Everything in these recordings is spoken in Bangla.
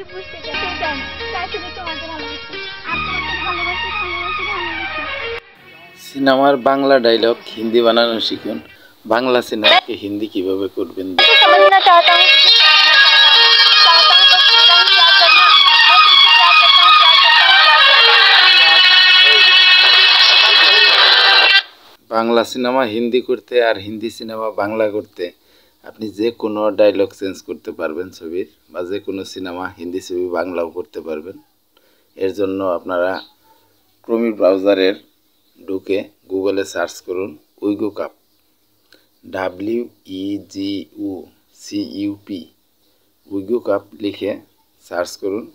কিছু বুঝতে চাই না, তাই শুধু তোমাকে ভালোবাসি। আর তোমাকে ভালোবাসি, ভালোবাসি, ভালোবাসি। সিনেমার বাংলা ডায়লগ হিন্দি বানানো শিখুন। বাংলা সিনেমাকে হিন্দি কিভাবে করবেন समझना चाहता हूँ, चाहता हूँ, बस इतना ही प्यार करना। मैं तुमसे प्यार करता हूँ, प्यार करता हूँ, प्यार करता हूँ। বাংলা সিনেমা হিন্দি করতে আর হিন্দি সিনেমা বাংলা করতে আপনি যে কোনো ডায়লগ চেঞ্জ করতে পারবেন ছবির, বা যে কোনো সিনেমা হিন্দি ছবি বাংলাও করতে পারবেন। এর জন্য আপনারা ক্রোমি ব্রাউজারের ঢুকে গুগলে সার্চ করুন Wego cup, WEGUCUP, Wego cup লিখে সার্চ করুন।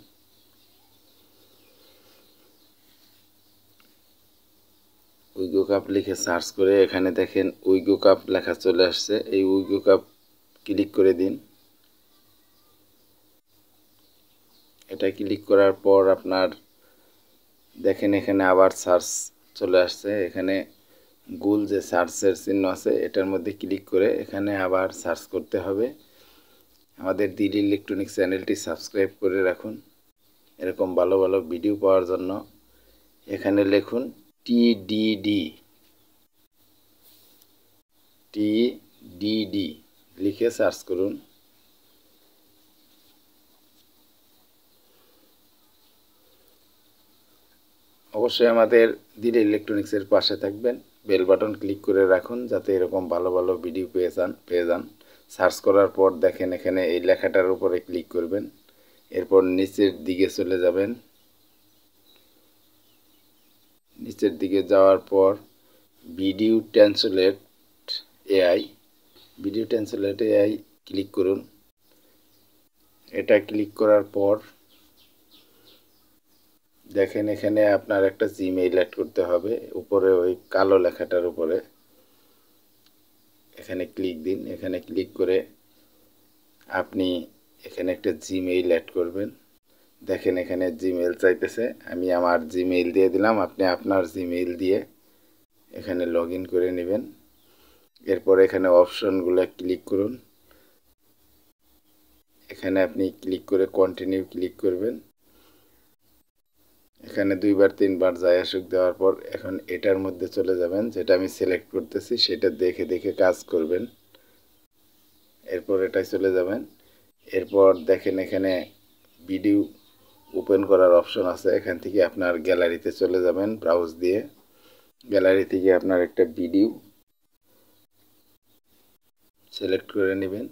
উইগো কাপ লিখে সার্চ করে এখানে দেখেন উইগো কাপ লেখা চলে আসছে। এই উইগো কাপ ক্লিক করে দিন। এটা ক্লিক করার পর আপনার দেখেন এখানে আবার সার্চ চলে আসছে। এখানে গুগল যে সার্চের চিহ্ন আছে এটার মধ্যে ক্লিক করে এখানে আবার সার্চ করতে হবে। আমাদের দিল্লি ইলেকট্রনিক চ্যানেলটি সাবস্ক্রাইব করে রাখুন এরকম ভালো ভালো ভিডিও পাওয়ার জন্য। এখানে লিখুন TDD লিখে সার্চ করুন। অবশ্যই আমাদের দিল্লি ইলেকট্রনিক্সের পাশে থাকবেন, বেল বাটন ক্লিক করে রাখুন যাতে এরকম ভালো ভালো ভিডিও পেয়ে যান। সার্চ করার পর দেখেন এখানে এই লেখাটার উপরে ক্লিক করবেন। এরপর নিচের দিকে চলে যাবেন। নিচের দিকে যাওয়ার পর ভিডিও ট্রান্সলেট এআই ক্লিক করুন। এটা ক্লিক করার পর দেখেন এখানে আপনার একটা জিমেইল অ্যাড করতে হবে। উপরে ওই কালো লেখাটার উপরে এখানে ক্লিক দিন। এখানে ক্লিক করে আপনি এখানে একটা জিমেইল অ্যাড করবেন। দেখেন এখানে জিমেইল চাইতেছে, আমি আমার জিমেইল দিয়ে দিলাম। আপনি আপনার জিমেইল দিয়ে এখানে লগ ইন করে নেবেন। এরপর এখানে অপশনগুলো ক্লিক করুন। এখানে আপনি ক্লিক করে কন্টিনিউ ক্লিক করবেন। এখানে 2বার 3বার যায় আসুক দেওয়ার পর এখন এটার মধ্যে চলে যাবেন, যেটা আমি সিলেক্ট করতেছি সেটা দেখে দেখে কাজ করবেন। এরপর এটাই চলে যাবেন। এরপর দেখেন এখানে ভিডিও ওপেন করার অপশন আছে। এখান থেকে আপনার গ্যালারিতে চলে যাবেন। ব্রাউজ দিয়ে গ্যালারি থেকে আপনার একটা ভিডিও সিলেক্ট করে নেবেন।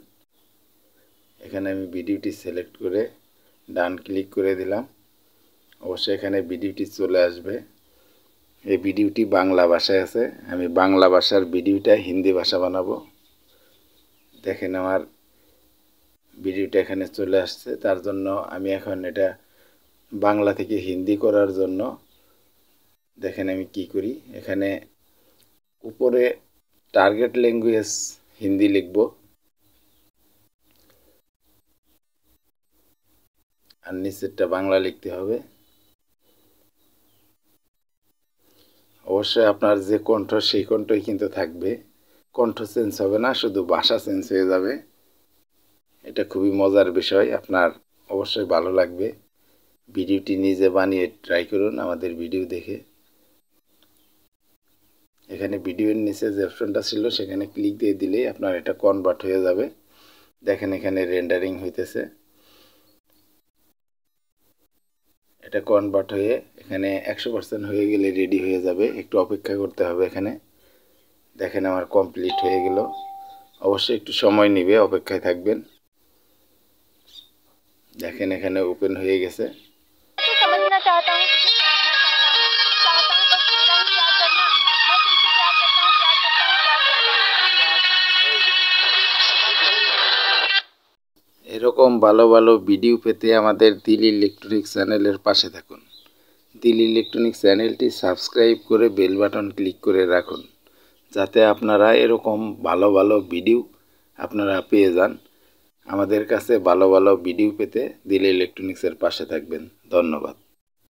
এখানে আমি ভিডিওটি সিলেক্ট করে ডান ক্লিক করে দিলাম। অবশ্যই এখানে ভিডিওটি চলে আসবে। এই ভিডিওটি বাংলা ভাষায় আছে, আমি বাংলা ভাষার ভিডিওটা হিন্দি ভাষা বানাবো। দেখেন আমার ভিডিওটা এখানে চলে আসছে। তার জন্য আমি এখন এটা বাংলা থেকে হিন্দি করার জন্য দেখেন আমি কি করি। এখানে উপরে টার্গেট ল্যাঙ্গুয়েজ হিন্দি লিখব আর নিচেরটা বাংলা লিখতে হবে। অবশ্যই আপনার যে কণ্ঠ সেই কণ্ঠই কিন্তু থাকবে, কণ্ঠ চেঞ্জ হবে না, শুধু ভাষা চেঞ্জ হয়ে যাবে। এটা খুবই মজার বিষয়, আপনার অবশ্যই ভালো লাগবে। ভিডিওটি নিজে বানিয়ে ট্রাই করুন আমাদের ভিডিও দেখে। এখানে ভিডিওর নিচে যে অপশনটা ছিল সেখানে ক্লিক দিয়ে দিলেই আপনার এটা কনভার্ট হয়ে যাবে। দেখেন এখানে রেন্ডারিং হইতেছে। এটা কনভার্ট হয়ে এখানে 100% হয়ে গেলে রেডি হয়ে যাবে। একটু অপেক্ষা করতে হবে। এখানে দেখেন আমার কমপ্লিট হয়ে গেল। অবশ্যই একটু সময় নেবে, অপেক্ষায় থাকবেন। দেখেন এখানে ওপেন হয়ে গেছে। समझना चाहता हूँ, चाहता हूँ, बस इतना ही प्यार करना। मैं तुमसे प्यार करता हूँ, प्यार करता हूँ, प्यार करता हूँ। এরকম ভালো ভালো ভিডিও পেতে আমাদের দিল্লি ইলেকট্রনিক চ্যানেলের পাশে থাকুন। দিল্লি ইলেকট্রনিক চ্যানেলটি সাবস্ক্রাইব করে বেল বাটন ক্লিক করে রাখুন যাতে আপনারা এরকম ভালো ভালো ভিডিও আপনারা পেয়ে যান। আমাদের কাছে ভালো ভালো ভিডিও পেতে দিল্লি ইলেকট্রনিক্সের পাশে থাকবেন। ধন্যবাদ।